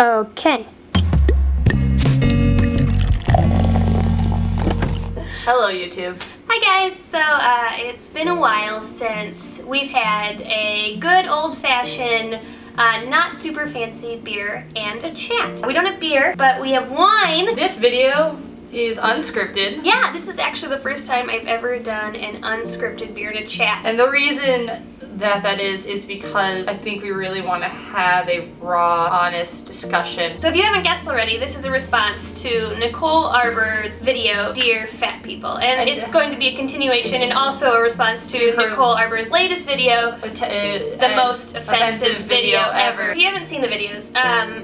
Okay. Hello, YouTube. Hi guys, so it's been a while since we've had a good old-fashioned, not super fancy beer and a chat. We don't have beer, but we have wine. This video is unscripted. Yeah, this is actually the first time I've ever done an unscripted beer and a chat. And the reason that is because I think we really want to have a raw, honest discussion. So if you haven't guessed already, this is a response to Nicole Arbour's video, Dear Fat People. And it's going to be a continuation and also a response to Nicole Arbour's latest video, the most offensive video ever. If you haven't seen the videos,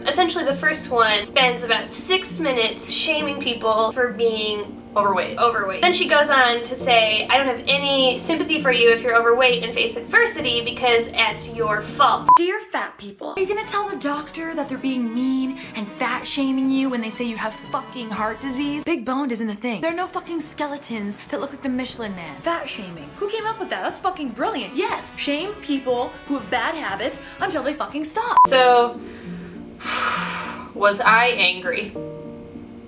essentially the first one spends about 6 minutes shaming people for being overweight. Then she goes on to say, I don't have any sympathy for you if you're overweight and face adversity because it's your fault. Dear fat people, are you gonna tell the doctor that they're being mean and fat shaming you when they say you have fucking heart disease? Big boned isn't a thing. There are no fucking skeletons that look like the Michelin Man. Fat shaming. Who came up with that? That's fucking brilliant. Yes, shame people who have bad habits until they fucking stop. So, was I angry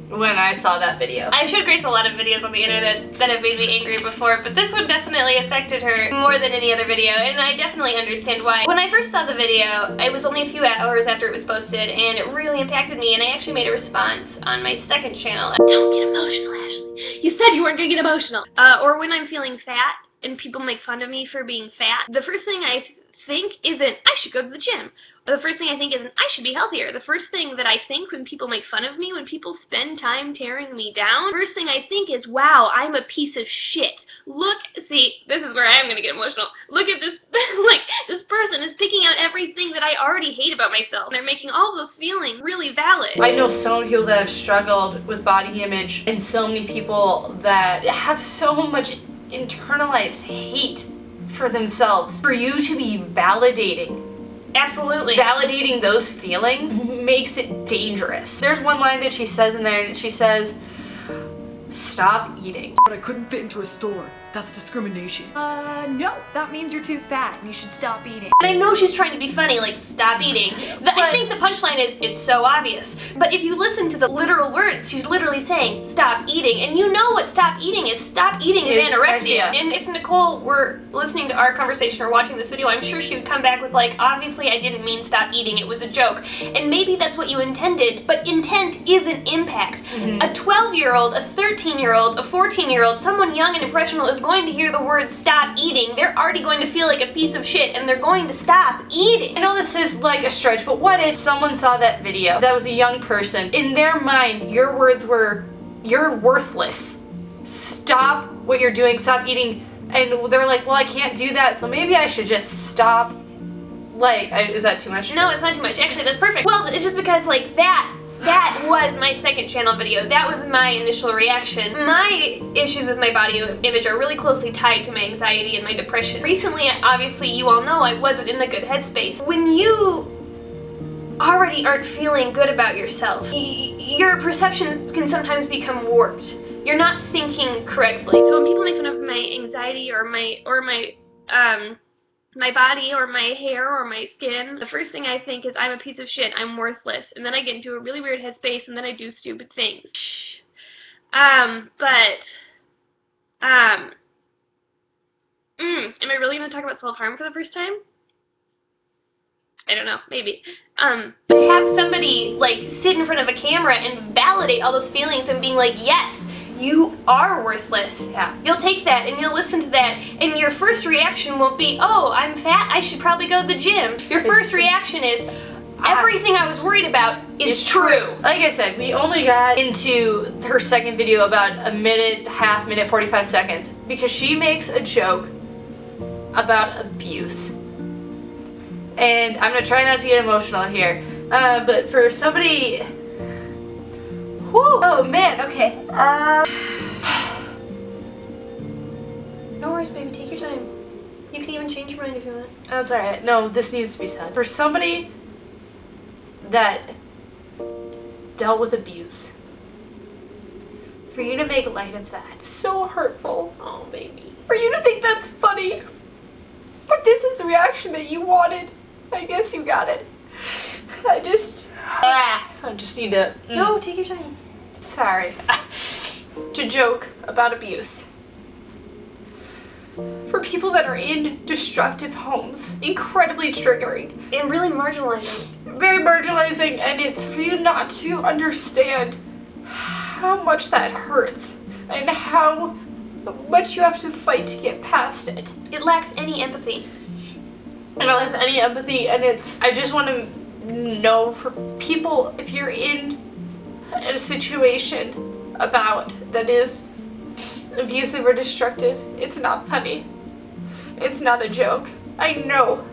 when I saw that video? I showed Grace a lot of videos on the internet that have made me angry before, but this one definitely affected her more than any other video, and I definitely understand why. When I first saw the video, it was only a few hours after it was posted, and it really impacted me, and I actually made a response on my second channel. Don't get emotional, Ashley. You said you weren't gonna get emotional. Or when I'm feeling fat, and people make fun of me for being fat, the first thing I think isn't, I should go to the gym. The first thing I think isn't, I should be healthier. The first thing that I think when people make fun of me, when people spend time tearing me down, first thing I think is, wow, I'm a piece of shit. Look, see, this is where I am gonna get emotional. Look at this, like, this person is picking out everything that I already hate about myself. They're making all those feelings really valid. I know so many people that have struggled with body image, and so many people that have so much internalized hate for themselves. For you to be validating those feelings makes it dangerous. There's one line that she says in there, and she says, stop eating. But I couldn't fit into a store. That's discrimination. No. That means you're too fat and you should stop eating. And I know she's trying to be funny, like, stop eating. I think the punchline is, it's so obvious. But if you listen to the literal words, she's literally saying, stop eating. And you know what stop eating is. Stop eating is anorexia. And if Nicole were listening to our conversation or watching this video, I'm sure she would come back with, like, obviously I didn't mean stop eating, it was a joke. And maybe that's what you intended, but intent isn't impact. A 12-year-old, a 13-year-old, a 14-year-old, someone young and impressionable is going to hear the words stop eating. They're already going to feel like a piece of shit and they're going to stop eating. I know this is like a stretch, but what if someone saw that video that was a young person? In their mind, your words were, you're worthless. Stop what you're doing, stop eating. And they're like, well, I can't do that, so maybe I should just stop. Like, is that too much? No, it's not too much. Actually, that's perfect. Well, it's just because, like, that was my second channel video. That was my initial reaction. My issues with my body image are really closely tied to my anxiety and my depression. Recently, obviously, you all know I wasn't in a good headspace. When you already aren't feeling good about yourself, your perception can sometimes become warped. You're not thinking correctly. So when people make fun of my anxiety or my body or my hair or my skin, the first thing I think is I'm a piece of shit, I'm worthless, and then I get into a really weird headspace and then I do stupid things. Am I really gonna talk about self-harm for the first time? I don't know, maybe. To have somebody, like, sit in front of a camera and validate all those feelings and being like, yes, you are worthless. Yeah. You'll take that and you'll listen to that, and your first reaction won't be, oh, I'm fat, I should probably go to the gym. Your first reaction is, everything I was worried about is true. Like I said, we only got into her second video about a minute, half minute, 45 seconds, because she makes a joke about abuse. And I'm gonna try not to get emotional here, but for somebody, whew, oh man, okay, No worries, baby, take your time. You can even change your mind if you want. That's alright. No, this needs to be said. For somebody that dealt with abuse, for you to make light of that, so hurtful. Oh, baby. For you to think that's funny, but this is the reaction that you wanted. I guess you got it. I just, I just need to... No, take your time. Sorry. To joke about abuse. For people that are in destructive homes. Incredibly triggering. And really marginalizing. Very marginalizing, and it's for you not to understand how much that hurts and how much you have to fight to get past it. It lacks any empathy. It lacks any empathy, and it's... I just want to know for people, if you're in a situation that is abusive or destructive, it's not funny. It's not a joke. I know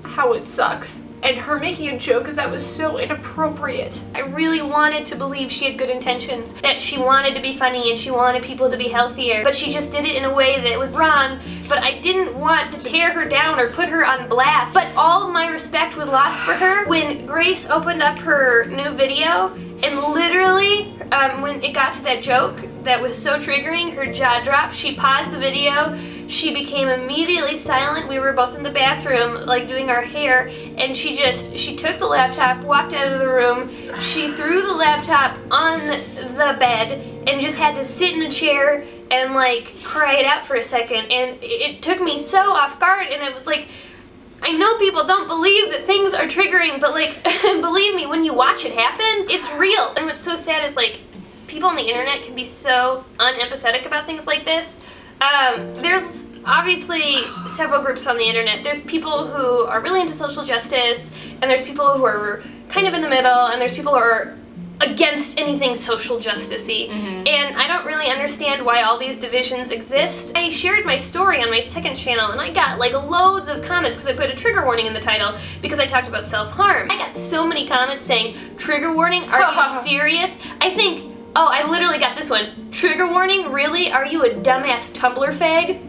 how it sucks. And her making a joke of that was so inappropriate. I really wanted to believe she had good intentions, that she wanted to be funny and she wanted people to be healthier, but she just did it in a way that was wrong. But I didn't want to tear her down or put her on blast. But all of my respect was lost for her when Grace opened up her new video, and literally when it got to that joke that was so triggering, her jaw dropped. She paused the video. She became immediately silent. We were both in the bathroom, like, doing our hair, and she took the laptop, walked out of the room. She threw the laptop on the bed and just had to sit in a chair and, like, cry it out for a second. And it took me so off guard, and it was like, I know people don't believe that things are triggering, but, like, believe me, when you watch it happen, it's real. And what's so sad is, like, people on the internet can be so unempathetic about things like this. There's obviously several groups on the internet. There's people who are really into social justice, and there's people who are kind of in the middle, and there's people who are against anything social justice-y. And I don't really understand why all these divisions exist. I shared my story on my second channel, and I got, like, loads of comments because I put a trigger warning in the title because I talked about self-harm. I got so many comments saying, trigger warning, are you serious? I think, oh, I literally got this one. Trigger warning? Really? Are you a dumbass Tumblr fag?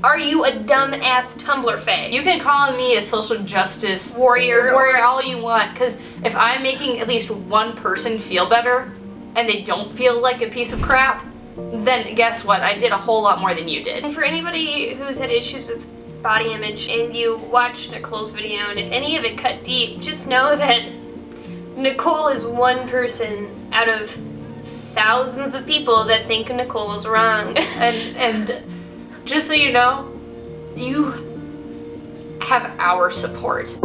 Are you a dumbass Tumblr fag? You can call me a social justice warrior all you want, because if I'm making at least one person feel better and they don't feel like a piece of crap, then guess what? I did a whole lot more than you did. And for anybody who's had issues with body image and you watch Nicole's video, and if any of it cut deep, just know that Nicole is one person out of thousands of people that think Nicole is wrong. and just so you know, you have our support.